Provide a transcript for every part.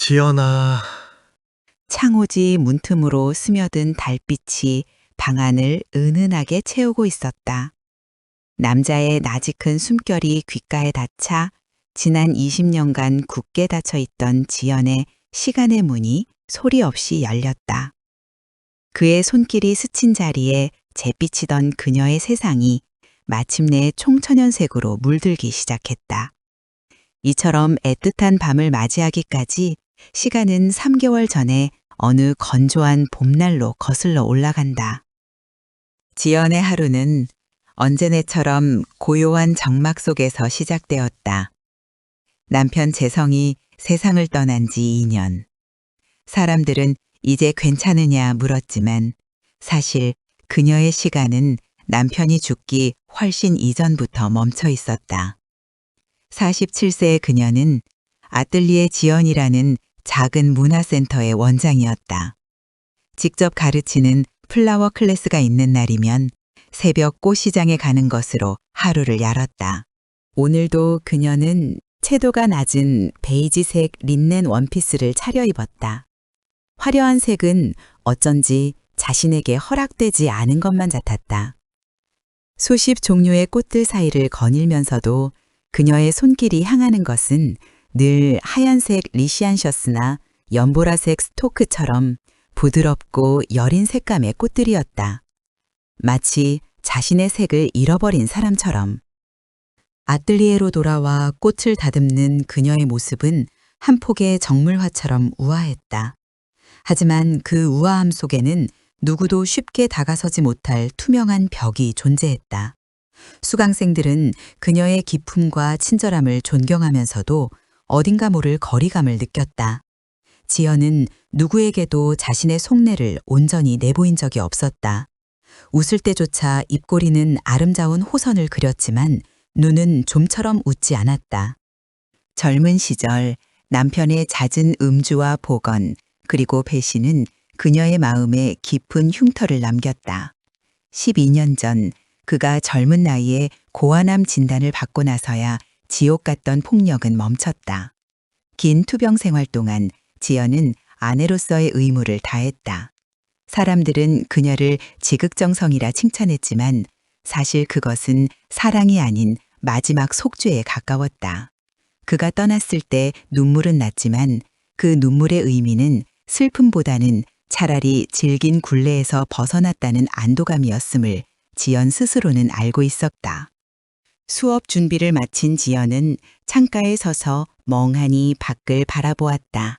지연아, 창호지 문틈으로 스며든 달빛이 방 안을 은은하게 채우고 있었다. 남자의 나직한 숨결이 귓가에 닿자 지난 20년간 굳게 닫혀 있던 지연의 시간의 문이 소리 없이 열렸다. 그의 손길이 스친 자리에 재비치던 그녀의 세상이 마침내 총천연색으로 물들기 시작했다. 이처럼 애틋한 밤을 맞이하기까지 시간은 3개월 전에 어느 건조한 봄날로 거슬러 올라간다. 지연의 하루는 언제네처럼 고요한 정막 속에서 시작되었다. 남편 재성이 세상을 떠난 지 2년. 사람들은 이제 괜찮으냐 물었지만 사실 그녀의 시간은 남편이 죽기 훨씬 이전부터 멈춰 있었다. 47세의 그녀는 아뜰리에 지연이라는 작은 문화센터의 원장이었다. 직접 가르치는 플라워 클래스가 있는 날이면 새벽 꽃시장에 가는 것으로 하루를 열었다. 오늘도 그녀는 채도가 낮은 베이지색 린넨 원피스를 차려입었다. 화려한 색은 어쩐지 자신에게 허락되지 않은 것만 같았다. 수십 종류의 꽃들 사이를 거닐면서도 그녀의 손길이 향하는 것은 늘 하얀색 리시안 셔츠나 연보라색 스토크처럼 부드럽고 여린 색감의 꽃들이었다. 마치 자신의 색을 잃어버린 사람처럼. 아뜰리에로 돌아와 꽃을 다듬는 그녀의 모습은 한 폭의 정물화처럼 우아했다. 하지만 그 우아함 속에는 누구도 쉽게 다가서지 못할 투명한 벽이 존재했다. 수강생들은 그녀의 기품과 친절함을 존경하면서도 어딘가 모를 거리감을 느꼈다. 지연은 누구에게도 자신의 속내를 온전히 내보인 적이 없었다. 웃을 때조차 입꼬리는 아름다운 호선을 그렸지만 눈은 좀처럼 웃지 않았다. 젊은 시절 남편의 잦은 음주와 폭언 그리고 배신은 그녀의 마음에 깊은 흉터를 남겼다. 12년 전 그가 젊은 나이에 고아남 진단을 받고 나서야 지옥 같던 폭력은 멈췄다. 긴 투병 생활 동안 지연은 아내로서의 의무를 다했다. 사람들은 그녀를 지극정성이라 칭찬했지만 사실 그것은 사랑이 아닌 마지막 속죄에 가까웠다. 그가 떠났을 때 눈물은 났지만 그 눈물의 의미는 슬픔보다는 차라리 질긴 굴레에서 벗어났다는 안도감이었음을 지연 스스로는 알고 있었다. 수업 준비를 마친 지연은 창가에 서서 멍하니 밖을 바라보았다.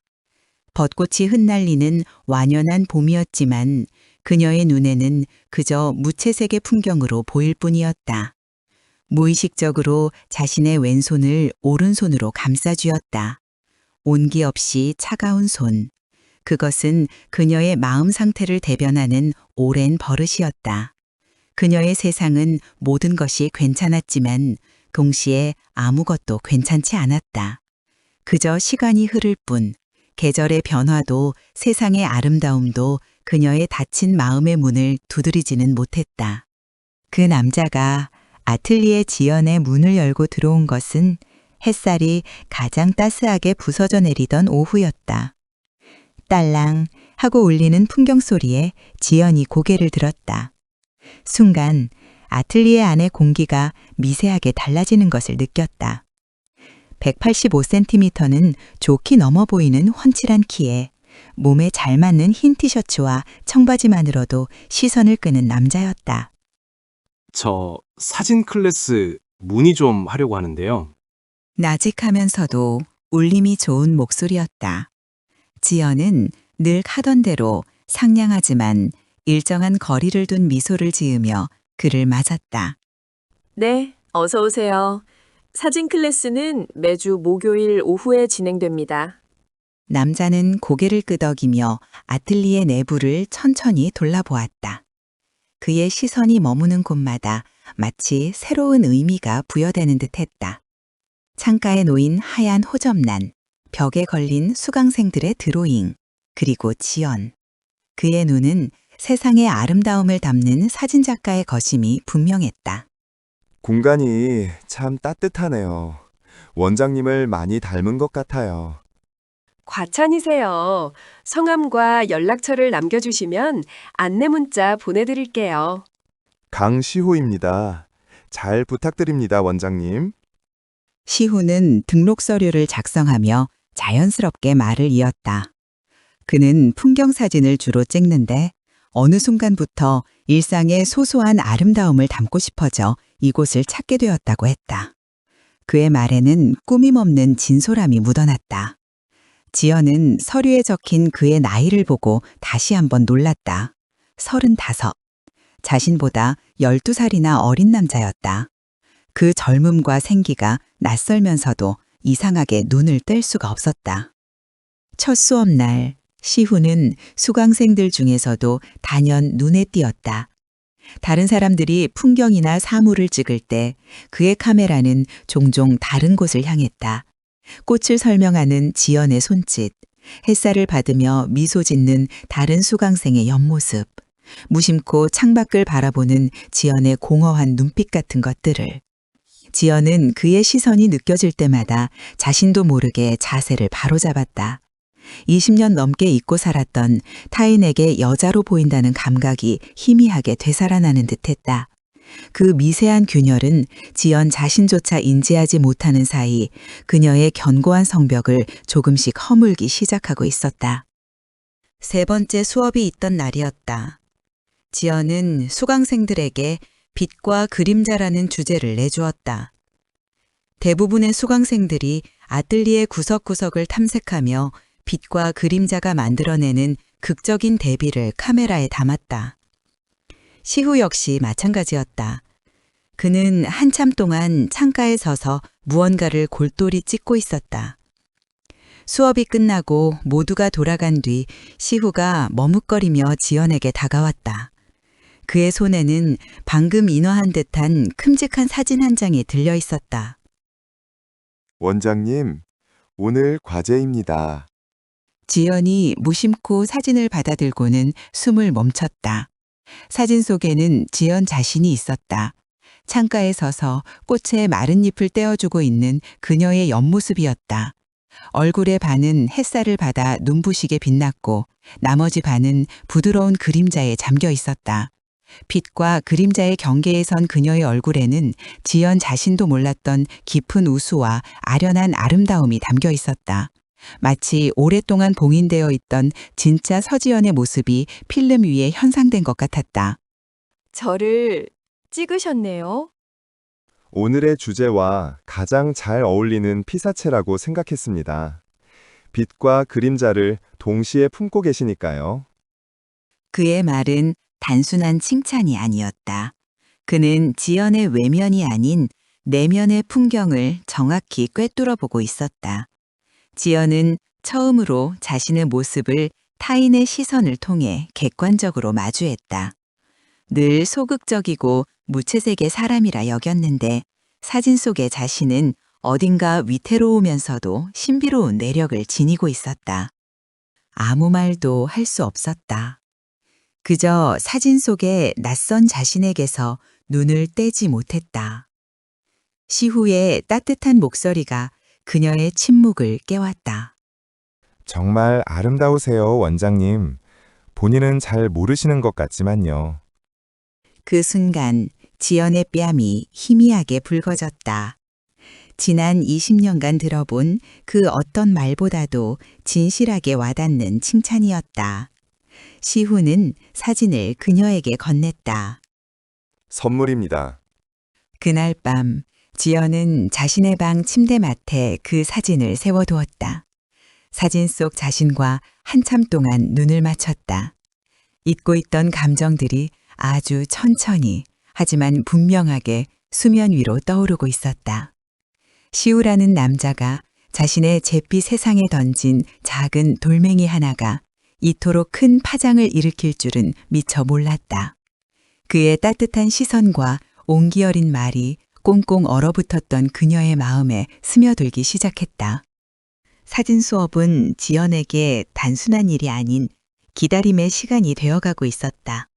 벚꽃이 흩날리는 완연한 봄이었지만 그녀의 눈에는 그저 무채색의 풍경으로 보일 뿐이었다. 무의식적으로 자신의 왼손을 오른손으로 감싸쥐었다. 온기 없이 차가운 손. 그것은 그녀의 마음 상태를 대변하는 오랜 버릇이었다. 그녀의 세상은 모든 것이 괜찮았지만 동시에 아무것도 괜찮지 않았다. 그저 시간이 흐를 뿐 계절의 변화도 세상의 아름다움도 그녀의 닫힌 마음의 문을 두드리지는 못했다. 그 남자가 아틀리에 지연의 문을 열고 들어온 것은 햇살이 가장 따스하게 부서져 내리던 오후였다. 딸랑 하고 울리는 풍경 소리에 지연이 고개를 들었다. 순간 아틀리에 안의 공기가 미세하게 달라지는 것을 느꼈다. 185cm는 좋게 넘어 보이는 훤칠한 키에 몸에 잘 맞는 흰 티셔츠와 청바지만으로도 시선을 끄는 남자였다. 저 사진 클래스 문의 좀 하려고 하는데요. 나직하면서도 울림이 좋은 목소리였다. 지연은 늘 하던 대로 상냥하지만 일정한 거리를 둔 미소를 지으며 그를 맞았다. 네, 어서 오세요. 사진 클래스는 매주 목요일 오후에 진행됩니다. 남자는 고개를 끄덕이며 아틀리에 내부를 천천히 돌아보았다. 그의 시선이 머무는 곳마다 마치 새로운 의미가 부여되는 듯했다. 창가에 놓인 하얀 호접란, 벽에 걸린 수강생들의 드로잉, 그리고 지연. 그의 눈은 세상의 아름다움을 담는 사진작가의 거심이 분명했다. 공간이 참 따뜻하네요. 원장님을 많이 닮은 것 같아요. 과찬이세요. 성함과 연락처를 남겨주시면 안내 문자 보내드릴게요. 강시호입니다. 잘 부탁드립니다, 원장님. 시후는 등록 서류를 작성하며 자연스럽게 말을 이었다. 그는 풍경 사진을 주로 찍는데 어느 순간부터 일상의 소소한 아름다움을 담고 싶어져 이곳을 찾게 되었다고 했다. 그의 말에는 꾸밈없는 진솔함이 묻어났다. 지연은 서류에 적힌 그의 나이를 보고 다시 한번 놀랐다. 35. 자신보다 12살이나 어린 남자였다. 그 젊음과 생기가 낯설면서도 이상하게 눈을 뗄 수가 없었다. 첫 수업날, 시후는 수강생들 중에서도 단연 눈에 띄었다. 다른 사람들이 풍경이나 사물을 찍을 때 그의 카메라는 종종 다른 곳을 향했다. 꽃을 설명하는 지연의 손짓, 햇살을 받으며 미소 짓는 다른 수강생의 옆모습, 무심코 창밖을 바라보는 지연의 공허한 눈빛 같은 것들을. 지연은 그의 시선이 느껴질 때마다 자신도 모르게 자세를 바로잡았다. 20년 넘게 잊고 살았던 타인에게 여자로 보인다는 감각이 희미하게 되살아나는 듯했다. 그 미세한 균열은 지연 자신조차 인지하지 못하는 사이 그녀의 견고한 성벽을 조금씩 허물기 시작하고 있었다. 세 번째 수업이 있던 날이었다. 지연은 수강생들에게 빛과 그림자라는 주제를 내주었다. 대부분의 수강생들이 아뜰리에 구석구석을 탐색하며 빛과 그림자가 만들어내는 극적인 대비를 카메라에 담았다. 시후 역시 마찬가지였다. 그는 한참 동안 창가에 서서 무언가를 골똘히 찍고 있었다. 수업이 끝나고 모두가 돌아간 뒤 시후가 머뭇거리며 지연에게 다가왔다. 그의 손에는 방금 인화한 듯한 큼직한 사진 한 장이 들려 있었다. 원장님, 오늘 과제입니다. 지연이 무심코 사진을 받아들고는 숨을 멈췄다. 사진 속에는 지연 자신이 있었다. 창가에 서서 꽃의 마른 잎을 떼어주고 있는 그녀의 옆모습이었다. 얼굴의 반은 햇살을 받아 눈부시게 빛났고 나머지 반은 부드러운 그림자에 잠겨 있었다. 빛과 그림자의 경계에 선 그녀의 얼굴에는 지연 자신도 몰랐던 깊은 우수와 아련한 아름다움이 담겨 있었다. 마치 오랫동안 봉인되어 있던 진짜 서지연의 모습이 필름 위에 현상된 것 같았다. 저를 찍으셨네요. 오늘의 주제와 가장 잘 어울리는 피사체라고 생각했습니다. 빛과 그림자를 동시에 품고 계시니까요. 그의 말은 단순한 칭찬이 아니었다. 그는 지연의 외면이 아닌 내면의 풍경을 정확히 꿰뚫어 보고 있었다. 지연은 처음으로 자신의 모습을 타인의 시선을 통해 객관적으로 마주했다. 늘 소극적이고 무채색의 사람이라 여겼는데 사진 속의 자신은 어딘가 위태로우면서도 신비로운 매력을 지니고 있었다. 아무 말도 할 수 없었다. 그저 사진 속의 낯선 자신에게서 눈을 떼지 못했다. 시후의 따뜻한 목소리가 그녀의 침묵을 깨웠다. 정말 아름다우세요, 원장님. 본인은 잘 모르시는 것 같지만요. 그 순간 지연의 뺨이 희미하게 붉어졌다. 지난 20년간 들어본 그 어떤 말보다도 진실하게 와닿는 칭찬이었다. 시후는 사진을 그녀에게 건넸다. 선물입니다. 그날 밤 지연은 자신의 방 침대맡에 그 사진을 세워두었다. 사진 속 자신과 한참 동안 눈을 맞췄다. 잊고 있던 감정들이 아주 천천히 하지만 분명하게 수면 위로 떠오르고 있었다. 시우라는 남자가 자신의 잿빛 세상에 던진 작은 돌멩이 하나가 이토록 큰 파장을 일으킬 줄은 미처 몰랐다. 그의 따뜻한 시선과 온기 어린 말이 꽁꽁 얼어붙었던 그녀의 마음에 스며들기 시작했다. 사진 수업은 지연에게 단순한 일이 아닌 기다림의 시간이 되어가고 있었다.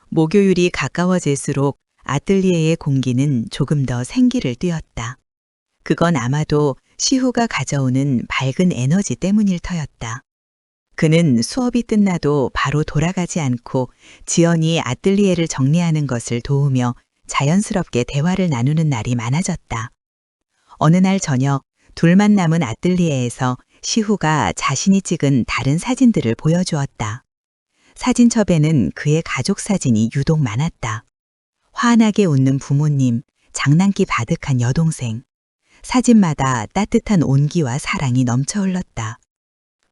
목요일이 가까워질수록 아뜰리에의 공기는 조금 더 생기를 띨었다. 그건 아마도 시후가 가져오는 밝은 에너지 때문일 터였다. 그는 수업이 끝나도 바로 돌아가지 않고 지연이 아뜰리에를 정리하는 것을 도우며 자연스럽게 대화를 나누는 날이 많아졌다. 어느 날 저녁 둘만 남은 아뜰리에에서 시후가 자신이 찍은 다른 사진들을 보여주었다. 사진첩에는 그의 가족 사진이 유독 많았다. 환하게 웃는 부모님, 장난기 가득한 여동생. 사진마다 따뜻한 온기와 사랑이 넘쳐 흘렀다.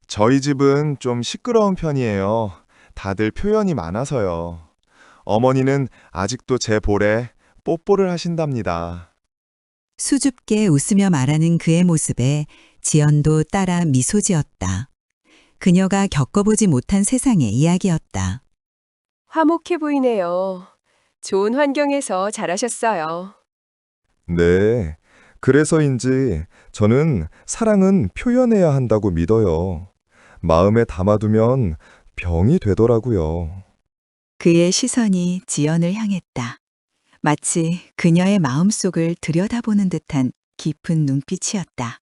저희 집은 좀 시끄러운 편이에요. 다들 표현이 많아서요. 어머니는 아직도 제 볼에 뽀뽀를 하신답니다. 수줍게 웃으며 말하는 그의 모습에 지연도 따라 미소 지었다. 그녀가 겪어보지 못한 세상의 이야기였다. 화목해 보이네요. 좋은 환경에서 자라셨어요. 네. 그래서인지 저는 사랑은 표현해야 한다고 믿어요. 마음에 담아두면 병이 되더라고요. 그의 시선이 지연을 향했다. 마치 그녀의 마음속을 들여다보는 듯한 깊은 눈빛이었다.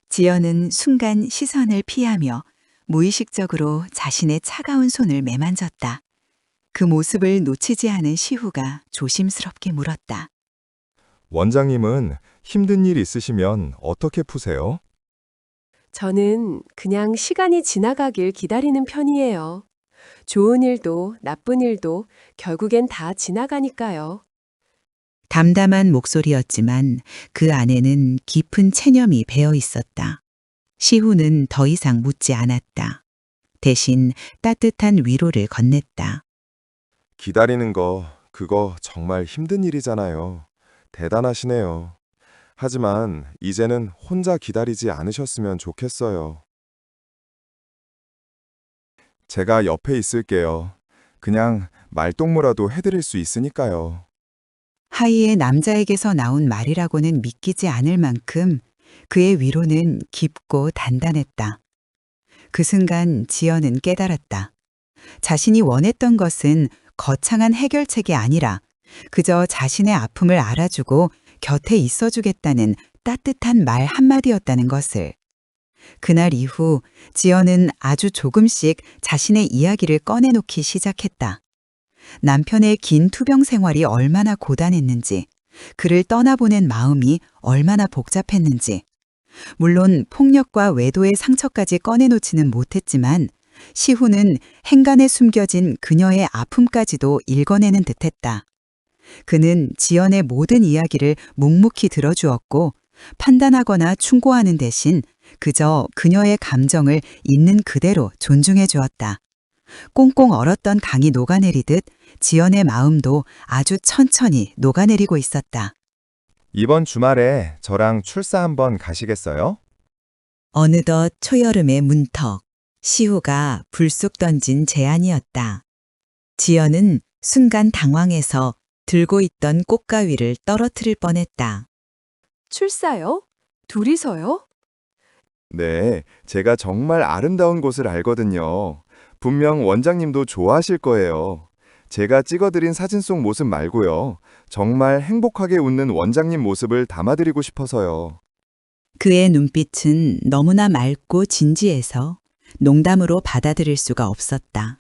지연은 순간 시선을 피하며 무의식적으로 자신의 차가운 손을 매만졌다. 그 모습을 놓치지 않은 시후가 조심스럽게 물었다. 원장님은 힘든 일 있으시면 어떻게 푸세요? 저는 그냥 시간이 지나가길 기다리는 편이에요. 좋은 일도 나쁜 일도 결국엔 다 지나가니까요. 담담한 목소리였지만 그 안에는 깊은 체념이 배어 있었다. 시후는 더 이상 묻지 않았다. 대신 따뜻한 위로를 건넸다. 기다리는 거, 그거 정말 힘든 일이잖아요. 대단하시네요. 하지만 이제는 혼자 기다리지 않으셨으면 좋겠어요. 제가 옆에 있을게요. 그냥 말동무라도 해드릴 수 있으니까요. 하이의 남자에게서 나온 말이라고는 믿기지 않을 만큼 그의 위로는 깊고 단단했다. 그 순간 지연은 깨달았다. 자신이 원했던 것은 거창한 해결책이 아니라 그저 자신의 아픔을 알아주고 곁에 있어주겠다는 따뜻한 말 한마디였다는 것을. 그날 이후 지연은 아주 조금씩 자신의 이야기를 꺼내놓기 시작했다. 남편의 긴 투병 생활이 얼마나 고단했는지, 그를 떠나보낸 마음이 얼마나 복잡했는지, 물론 폭력과 외도의 상처까지 꺼내놓지는 못했지만 시후는 행간에 숨겨진 그녀의 아픔까지도 읽어내는 듯했다. 그는 지연의 모든 이야기를 묵묵히 들어주었고 판단하거나 충고하는 대신 그저 그녀의 감정을 있는 그대로 존중해 주었다. 꽁꽁 얼었던 강이 녹아내리듯 지연의 마음도 아주 천천히 녹아내리고 있었다. 이번 주말에 저랑 출사 한번 가시겠어요? 어느덧 초여름의 문턱, 시후가 불쑥 던진 제안이었다. 지연은 순간 당황해서 들고 있던 꽃가위를 떨어뜨릴 뻔했다. 출사요? 둘이서요? 네, 제가 정말 아름다운 곳을 알거든요. 분명 원장님도 좋아하실 거예요. 제가 찍어드린 사진 속 모습 말고요. 정말 행복하게 웃는 원장님 모습을 담아드리고 싶어서요. 그의 눈빛은 너무나 맑고 진지해서 농담으로 받아들일 수가 없었다.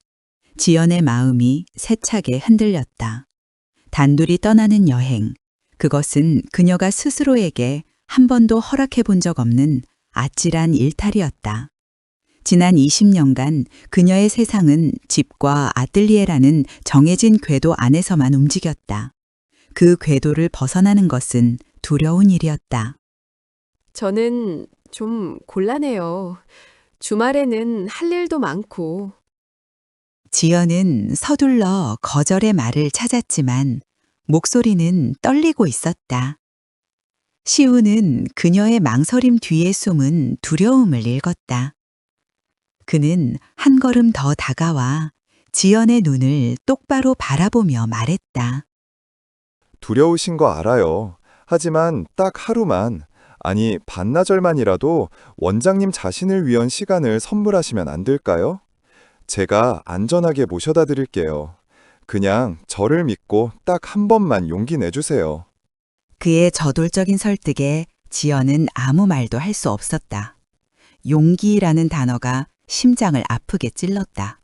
지연의 마음이 세차게 흔들렸다. 단둘이 떠나는 여행, 그것은 그녀가 스스로에게 한 번도 허락해 본 적 없는 아찔한 일탈이었다. 지난 20년간 그녀의 세상은 집과 아뜰리에라는 정해진 궤도 안에서만 움직였다. 그 궤도를 벗어나는 것은 두려운 일이었다. 저는 좀 곤란해요. 주말에는 할 일도 많고. 지연은 서둘러 거절의 말을 찾았지만 목소리는 떨리고 있었다. 시우는 그녀의 망설임 뒤에 숨은 두려움을 읽었다. 그는 한 걸음 더 다가와 지연의 눈을 똑바로 바라보며 말했다. 두려우신 거 알아요. 하지만 딱 하루만, 아니 반나절만이라도 원장님 자신을 위한 시간을 선물하시면 안 될까요? 제가 안전하게 모셔다 드릴게요. 그냥 저를 믿고 딱 한 번만 용기 내주세요. 그의 저돌적인 설득에 지연은 아무 말도 할 수 없었다. 용기라는 단어가 심장을 아프게 찔렀다.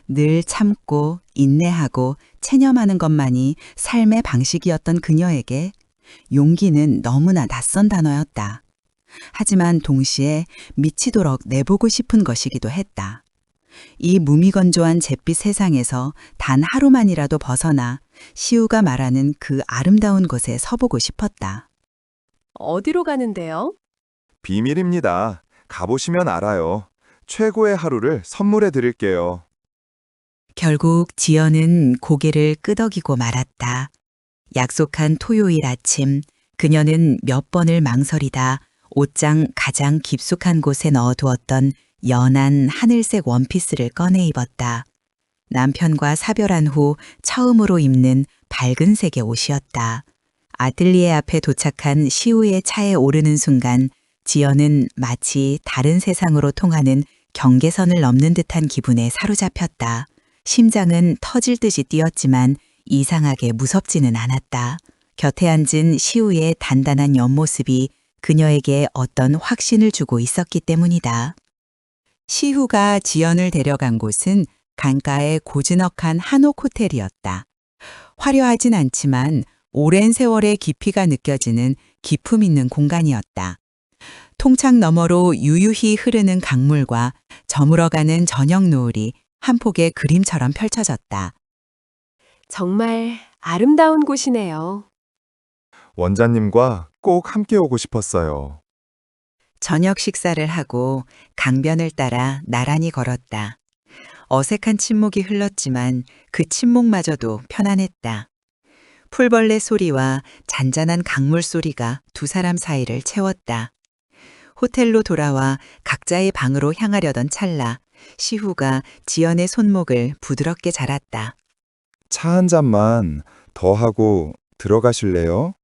늘 참고 인내하고 체념하는 것만이 삶의 방식이었던 그녀에게 용기는 너무나 낯선 단어였다. 하지만 동시에 미치도록 내보고 싶은 것이기도 했다. 이 무미건조한 잿빛 세상에서 단 하루만이라도 벗어나 시우가 말하는 그 아름다운 곳에 서보고 싶었다. 어디로 가는데요? 비밀입니다. 가보시면 알아요. 최고의 하루를 선물해 드릴게요. 결국 지연은 고개를 끄덕이고 말았다. 약속한 토요일 아침, 그녀는 몇 번을 망설이다 옷장 가장 깊숙한 곳에 넣어두었던 연한 하늘색 원피스를 꺼내 입었다. 남편과 사별한 후 처음으로 입는 밝은 색의 옷이었다. 아틀리에 앞에 도착한 시우의 차에 오르는 순간 지연은 마치 다른 세상으로 통하는 경계선을 넘는 듯한 기분에 사로잡혔다. 심장은 터질 듯이 뛰었지만 이상하게 무섭지는 않았다. 곁에 앉은 시우의 단단한 옆모습이 그녀에게 어떤 확신을 주고 있었기 때문이다. 시우가 지연을 데려간 곳은 강가의 고즈넉한 한옥 호텔이었다. 화려하진 않지만 오랜 세월의 깊이가 느껴지는 기품 있는 공간이었다. 통창 너머로 유유히 흐르는 강물과 저물어가는 저녁 노을이 한 폭의 그림처럼 펼쳐졌다. 정말 아름다운 곳이네요. 원장님과 꼭 함께 오고 싶었어요. 저녁 식사를 하고 강변을 따라 나란히 걸었다. 어색한 침묵이 흘렀지만 그 침묵마저도 편안했다. 풀벌레 소리와 잔잔한 강물 소리가 두 사람 사이를 채웠다. 호텔로 돌아와 각자의 방으로 향하려던 찰나 시후가 지연의 손목을 부드럽게 잡았다. 차 한 잔만 더 하고 들어가실래요?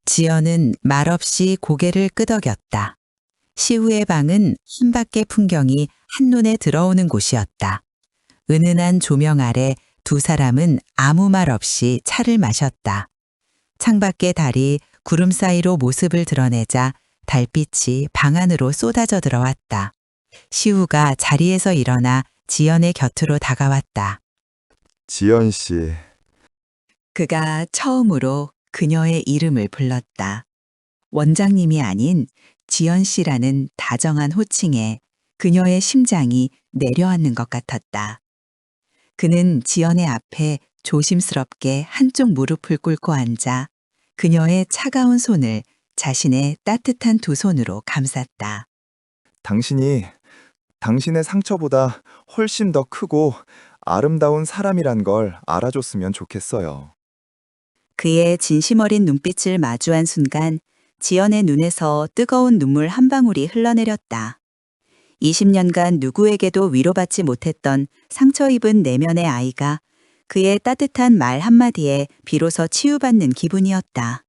지연은 말없이 고개를 끄덕였다. 시후의 방은 흰밖의 풍경이 한눈에 들어오는 곳이었다. 은은한 조명 아래 두 사람은 아무 말 없이 차를 마셨다. 창밖의 달이 구름 사이로 모습을 드러내자 달빛이 방 안으로 쏟아져 들어왔다. 시우가 자리에서 일어나 지연의 곁으로 다가왔다. 지연 씨, 그가 처음으로 그녀의 이름을 불렀다. 원장님이 아닌 지연 씨라는 다정한 호칭에 그녀의 심장이 내려앉는 것 같았다. 그는 지연의 앞에 조심스럽게 한쪽 무릎을 꿇고 앉아 그녀의 차가운 손을 자신의 따뜻한 두 손으로 감쌌다. 당신이 당신의 상처보다 훨씬 더 크고 아름다운 사람이란 걸 알아줬으면 좋겠어요. 그의 진심 어린 눈빛을 마주한 순간 지연의 눈에서 뜨거운 눈물 한 방울이 흘러내렸다. 20년간 누구에게도 위로받지 못했던 상처 입은 내면의 아이가 그의 따뜻한 말 한마디에 비로소 치유받는 기분이었다.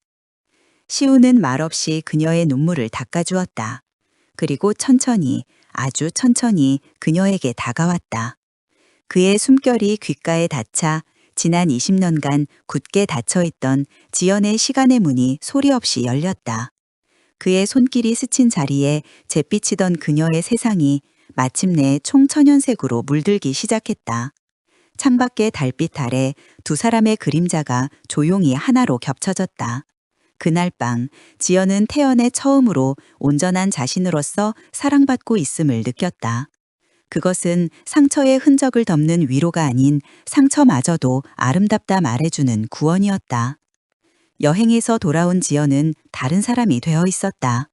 시우는 말없이 그녀의 눈물을 닦아주었다. 그리고 천천히, 아주 천천히 그녀에게 다가왔다. 그의 숨결이 귓가에 닿자 지난 20년간 굳게 닫혀있던 지연의 시간의 문이 소리 없이 열렸다. 그의 손길이 스친 자리에 잿빛이던 그녀의 세상이 마침내 총천연색으로 물들기 시작했다. 창밖의 달빛 아래 두 사람의 그림자가 조용히 하나로 겹쳐졌다. 그날 밤 지연은 태연의 처음으로 온전한 자신으로서 사랑받고 있음을 느꼈다. 그것은 상처의 흔적을 덮는 위로가 아닌 상처마저도 아름답다 말해주는 구원이었다. 여행에서 돌아온 지연은 다른 사람이 되어 있었다.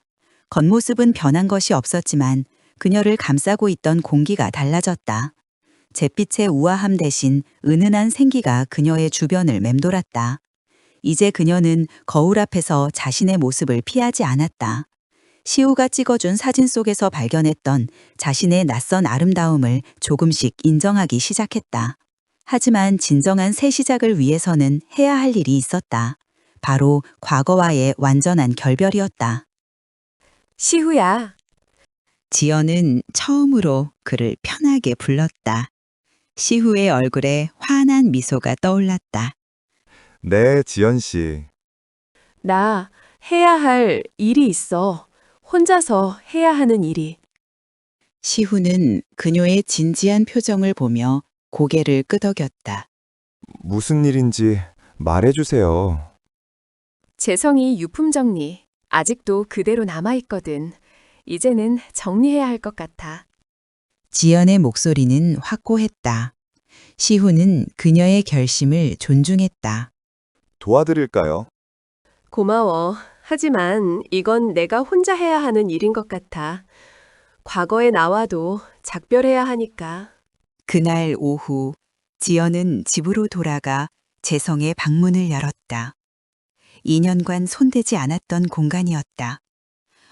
겉모습은 변한 것이 없었지만 그녀를 감싸고 있던 공기가 달라졌다. 잿빛의 우아함 대신 은은한 생기가 그녀의 주변을 맴돌았다. 이제 그녀는 거울 앞에서 자신의 모습을 피하지 않았다. 시우가 찍어준 사진 속에서 발견했던 자신의 낯선 아름다움을 조금씩 인정하기 시작했다. 하지만 진정한 새 시작을 위해서는 해야 할 일이 있었다. 바로 과거와의 완전한 결별이었다. 시후야, 지연은 처음으로 그를 편하게 불렀다. 시후의 얼굴에 환한 미소가 떠올랐다. 네, 지연 씨. 나 해야 할 일이 있어. 혼자서 해야 하는 일이. 시후는 그녀의 진지한 표정을 보며 고개를 끄덕였다. 무슨 일인지 말해주세요. 재성이 유품 정리. 아직도 그대로 남아있거든. 이제는 정리해야 할 것 같아. 지연의 목소리는 확고했다. 시후는 그녀의 결심을 존중했다. 도와드릴까요? 고마워. 하지만 이건 내가 혼자 해야 하는 일인 것 같아. 과거의 나와도 작별해야 하니까. 그날 오후 지연은 집으로 돌아가 재성의 방문을 열었다. 2년간 손대지 않았던 공간이었다.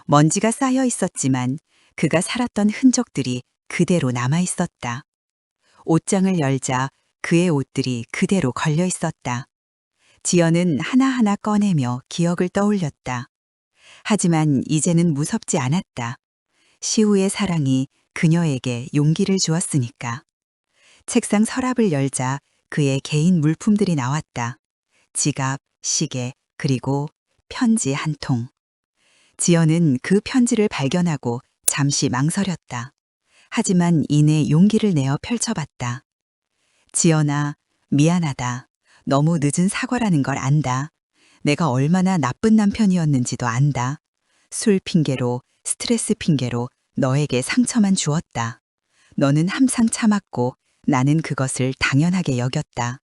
먼지가 쌓여 있었지만 그가 살았던 흔적들이 그대로 남아 있었다. 옷장을 열자 그의 옷들이 그대로 걸려 있었다. 지연은 하나하나 꺼내며 기억을 떠올렸다. 하지만 이제는 무섭지 않았다. 시우의 사랑이 그녀에게 용기를 주었으니까. 책상 서랍을 열자 그의 개인 물품들이 나왔다. 지갑, 시계, 그리고 편지 한 통. 지연은 그 편지를 발견하고 잠시 망설였다. 하지만 이내 용기를 내어 펼쳐봤다. 지연아, 미안하다. 너무 늦은 사과라는 걸 안다. 내가 얼마나 나쁜 남편이었는지도 안다. 술 핑계로, 스트레스 핑계로 너에게 상처만 주었다. 너는 항상 참았고 나는 그것을 당연하게 여겼다.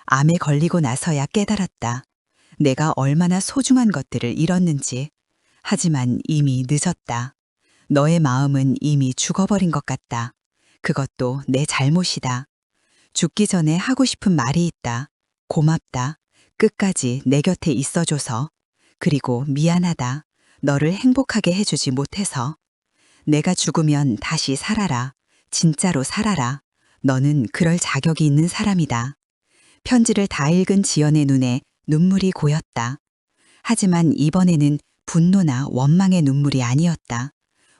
암에 걸리고 나서야 깨달았다. 내가 얼마나 소중한 것들을 잃었는지. 하지만 이미 늦었다. 너의 마음은 이미 죽어버린 것 같다. 그것도 내 잘못이다. 죽기 전에 하고 싶은 말이 있다. 고맙다. 끝까지 내 곁에 있어줘서. 그리고 미안하다. 너를 행복하게 해주지 못해서. 내가 죽으면 다시 살아라. 진짜로 살아라. 너는 그럴 자격이 있는 사람이다. 편지를 다 읽은 지연의 눈에 눈물이 고였다. 하지만 이번에는 분노나 원망의 눈물이 아니었다.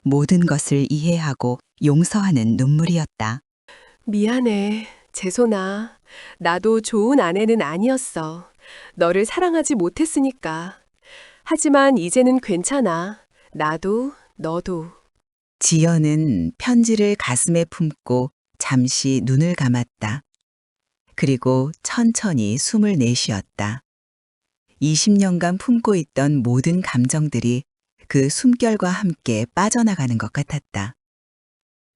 모든 것을 이해하고 용서하는 눈물이었다. 미안해, 재손아. 나도 좋은 아내는 아니었어. 너를 사랑하지 못했으니까. 하지만 이제는 괜찮아. 나도, 너도. 지연은 편지를 가슴에 품고 잠시 눈을 감았다. 그리고 천천히 숨을 내쉬었다. 20년간 품고 있던 모든 감정들이 그 숨결과 함께 빠져나가는 것 같았다.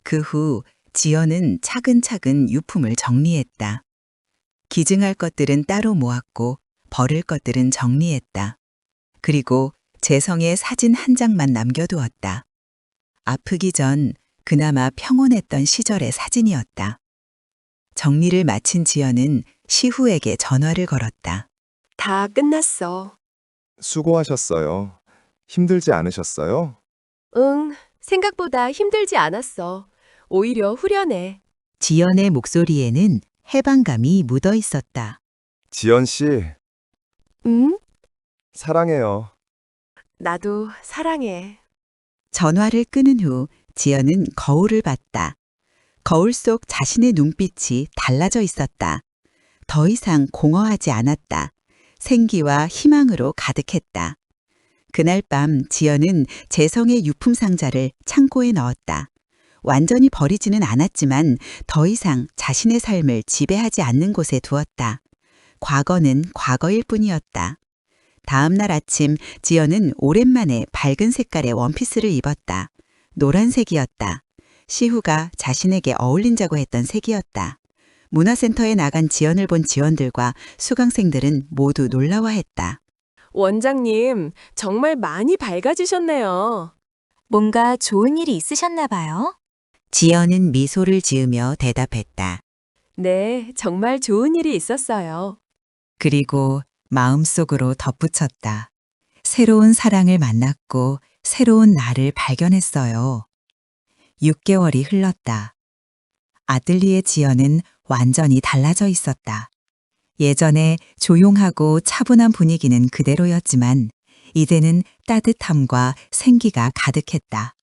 그 후 지연은 차근차근 유품을 정리했다. 기증할 것들은 따로 모았고 버릴 것들은 정리했다. 그리고 재성의 사진 한 장만 남겨두었다. 아프기 전 그나마 평온했던 시절의 사진이었다. 정리를 마친 지연은 시후에게 전화를 걸었다. 다 끝났어. 수고하셨어요. 힘들지 않으셨어요? 응, 생각보다 힘들지 않았어. 오히려 후련해. 지연의 목소리에는 해방감이 묻어 있었다. 지연 씨, 응? 사랑해요. 나도 사랑해. 전화를 끊은 후 지연은 거울을 봤다. 거울 속 자신의 눈빛이 달라져 있었다. 더 이상 공허하지 않았다. 생기와 희망으로 가득했다. 그날 밤 지연은 재성의 유품 상자를 창고에 넣었다. 완전히 버리지는 않았지만 더 이상 자신의 삶을 지배하지 않는 곳에 두었다. 과거는 과거일 뿐이었다. 다음 날 아침 지연은 오랜만에 밝은 색깔의 원피스를 입었다. 노란색이었다. 시후가 자신에게 어울린다고 했던 색이었다. 문화센터에 나간 지연을 본 지원들과 수강생들은 모두 놀라워했다. 원장님, 정말 많이 밝아지셨네요. 뭔가 좋은 일이 있으셨나 봐요? 지연은 미소를 지으며 대답했다. 네, 정말 좋은 일이 있었어요. 그리고 마음속으로 덧붙였다. 새로운 사랑을 만났고 새로운 나를 발견했어요. 6개월이 흘렀다. 아뜰리에 지연은 완전히 달라져 있었다. 예전에 조용하고 차분한 분위기는 그대로였지만 이제는 따뜻함과 생기가 가득했다.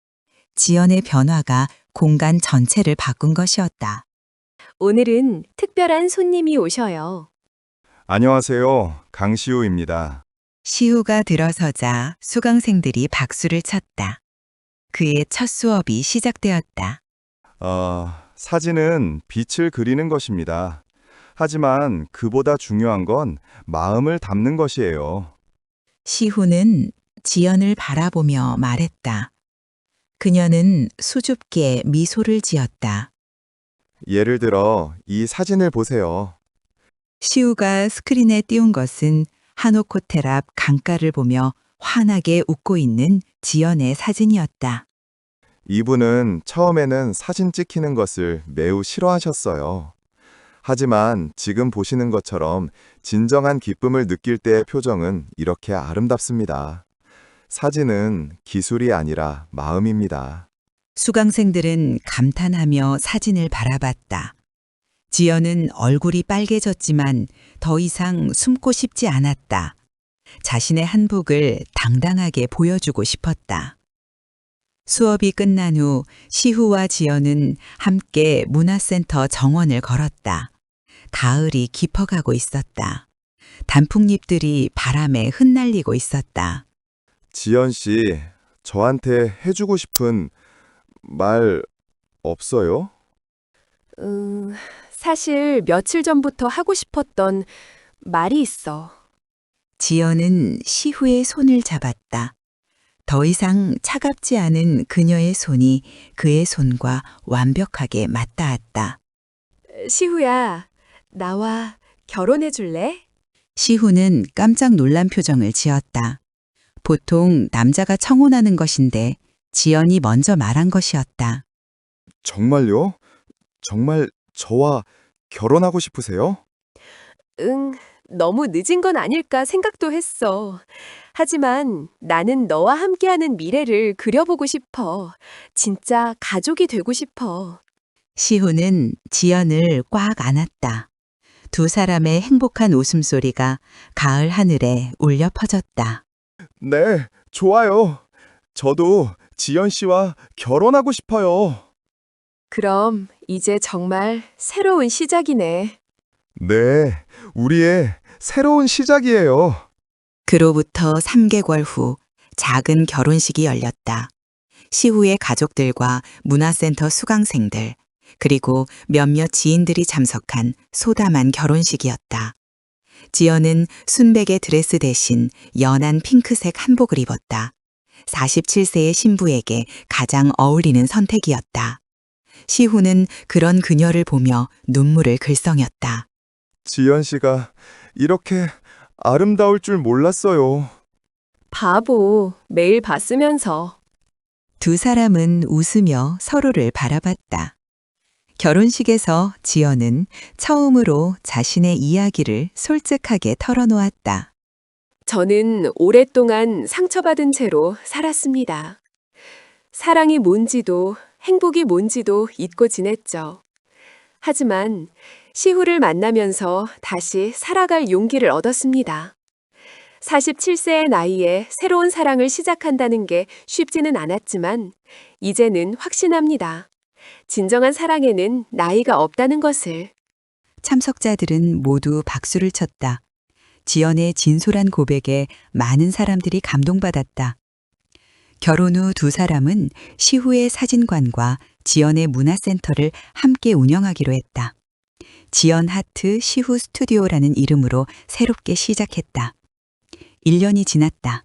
지연의 변화가 공간 전체를 바꾼 것이었다. 오늘은 특별한 손님이 오셔요. 안녕하세요. 강시우입니다. 시우가 들어서자 수강생들이 박수를 쳤다. 그의 첫 수업이 시작되었다. 사진은 빛을 그리는 것입니다. 하지만 그보다 중요한 건 마음을 담는 것이에요. 시후는 지연을 바라보며 말했다. 그녀는 수줍게 미소를 지었다. 예를 들어 이 사진을 보세요. 시우가 스크린에 띄운 것은 한옥호텔 앞 강가를 보며 환하게 웃고 있는 지연의 사진이었다. 이분은 처음에는 사진 찍히는 것을 매우 싫어하셨어요. 하지만 지금 보시는 것처럼 진정한 기쁨을 느낄 때의 표정은 이렇게 아름답습니다. 사진은 기술이 아니라 마음입니다. 수강생들은 감탄하며 사진을 바라봤다. 지연은 얼굴이 빨개졌지만 더 이상 숨고 싶지 않았다. 자신의 한복을 당당하게 보여주고 싶었다. 수업이 끝난 후 시후와 지연은 함께 문화센터 정원을 걸었다. 가을이 깊어가고 있었다. 단풍잎들이 바람에 흩날리고 있었다. 지연 씨, 저한테 해주고 싶은 말 없어요? 사실 며칠 전부터 하고 싶었던 말이 있어. 지연은 시후의 손을 잡았다. 더 이상 차갑지 않은 그녀의 손이 그의 손과 완벽하게 맞닿았다. 시후야, 나와 결혼해 줄래? 시후는 깜짝 놀란 표정을 지었다. 보통 남자가 청혼하는 것인데 지연이 먼저 말한 것이었다. 정말요? 정말 저와 결혼하고 싶으세요? 응, 너무 늦은 건 아닐까 생각도 했어. 하지만 나는 너와 함께하는 미래를 그려보고 싶어. 진짜 가족이 되고 싶어. 시후는 지연을 꽉 안았다. 두 사람의 행복한 웃음소리가 가을 하늘에 울려 퍼졌다. 네, 좋아요. 저도 지연 씨와 결혼하고 싶어요. 그럼 이제 정말 새로운 시작이네. 네, 우리의 새로운 시작이에요. 그로부터 3개월 후 작은 결혼식이 열렸다. 시후의 가족들과 문화센터 수강생들, 그리고 몇몇 지인들이 참석한 소담한 결혼식이었다. 지연은 순백의 드레스 대신 연한 핑크색 한복을 입었다. 47세의 신부에게 가장 어울리는 선택이었다. 시후는 그런 그녀를 보며 눈물을 글썽였다. 지연 씨가 이렇게 아름다울 줄 몰랐어요. 바보, 매일 봤으면서. 두 사람은 웃으며 서로를 바라봤다. 결혼식에서 지연은 처음으로 자신의 이야기를 솔직하게 털어놓았다. 저는 오랫동안 상처받은 채로 살았습니다. 사랑이 뭔지도 행복이 뭔지도 잊고 지냈죠. 하지만 시후를 만나면서 다시 살아갈 용기를 얻었습니다. 47세의 나이에 새로운 사랑을 시작한다는 게 쉽지는 않았지만 이제는 확신합니다. 진정한 사랑에는 나이가 없다는 것을. 참석자들은 모두 박수를 쳤다. 지연의 진솔한 고백에 많은 사람들이 감동받았다. 결혼 후 두 사람은 시후의 사진관과 지연의 문화센터를 함께 운영하기로 했다. 지연 하트 시후 스튜디오라는 이름으로 새롭게 시작했다. 1년이 지났다.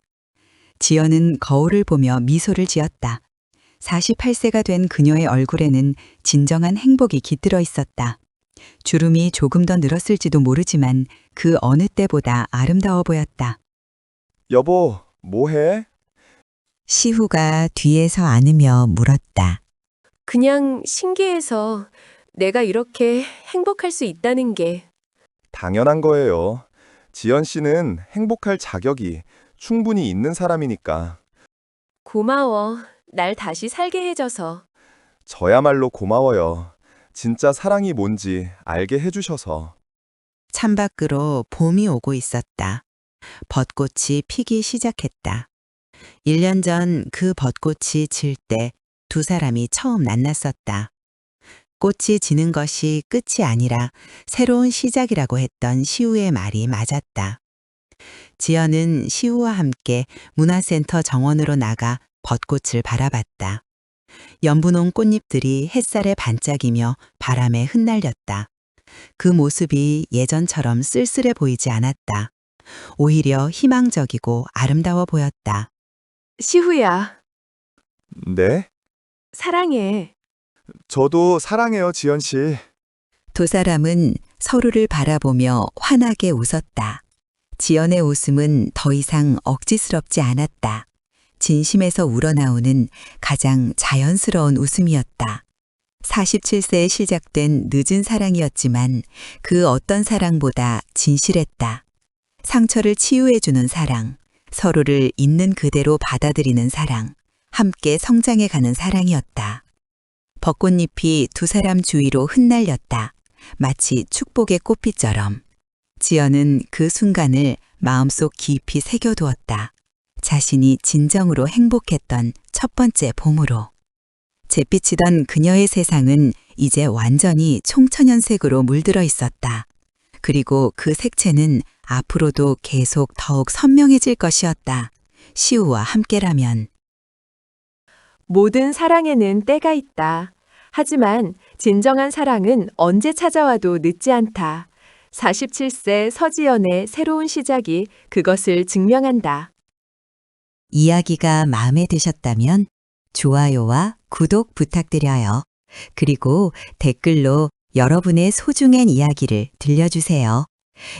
지연은 거울을 보며 미소를 지었다. 48세가 된 그녀의 얼굴에는 진정한 행복이 깃들어 있었다. 주름이 조금 더 늘었을지도 모르지만 그 어느 때보다 아름다워 보였다. 여보, 뭐해? 시후가 뒤에서 안으며 물었다. 그냥 신기해서 내가 이렇게 행복할 수 있다는 게. 당연한 거예요. 지연 씨는 행복할 자격이 충분히 있는 사람이니까. 고마워. 날 다시 살게 해줘서. 저야말로 고마워요. 진짜 사랑이 뭔지 알게 해주셔서. 창밖으로 봄이 오고 있었다. 벚꽃이 피기 시작했다. 1년 전 그 벚꽃이 질 때 두 사람이 처음 만났었다. 꽃이 지는 것이 끝이 아니라 새로운 시작이라고 했던 시우의 말이 맞았다. 지연은 시우와 함께 문화센터 정원으로 나가 벚꽃을 바라봤다. 연분홍 꽃잎들이 햇살에 반짝이며 바람에 흩날렸다. 그 모습이 예전처럼 쓸쓸해 보이지 않았다. 오히려 희망적이고 아름다워 보였다. 시후야, 네? 사랑해. 저도 사랑해요, 지연 씨. 두 사람은 서로를 바라보며 환하게 웃었다. 지연의 웃음은 더 이상 억지스럽지 않았다. 진심에서 우러나오는 가장 자연스러운 웃음이었다. 47세에 시작된 늦은 사랑이었지만 그 어떤 사랑보다 진실했다. 상처를 치유해주는 사랑, 서로를 있는 그대로 받아들이는 사랑, 함께 성장해가는 사랑이었다. 벚꽃잎이 두 사람 주위로 흩날렸다. 마치 축복의 꽃빛처럼. 지연은 그 순간을 마음속 깊이 새겨두었다. 자신이 진정으로 행복했던 첫 번째 봄으로. 잿빛이던 그녀의 세상은 이제 완전히 총천연색으로 물들어 있었다. 그리고 그 색채는 앞으로도 계속 더욱 선명해질 것이었다. 시우와 함께라면. 모든 사랑에는 때가 있다. 하지만 진정한 사랑은 언제 찾아와도 늦지 않다. 47세 서지연의 새로운 시작이 그것을 증명한다. 이야기가 마음에 드셨다면 좋아요와 구독 부탁드려요. 그리고 댓글로 여러분의 소중한 이야기를 들려주세요.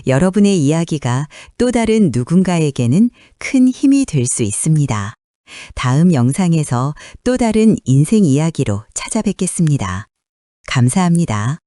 여러분의 이야기가 또 다른 누군가에게는 큰 힘이 될 수 있습니다. 다음 영상에서 또 다른 인생 이야기로 찾아뵙겠습니다. 감사합니다.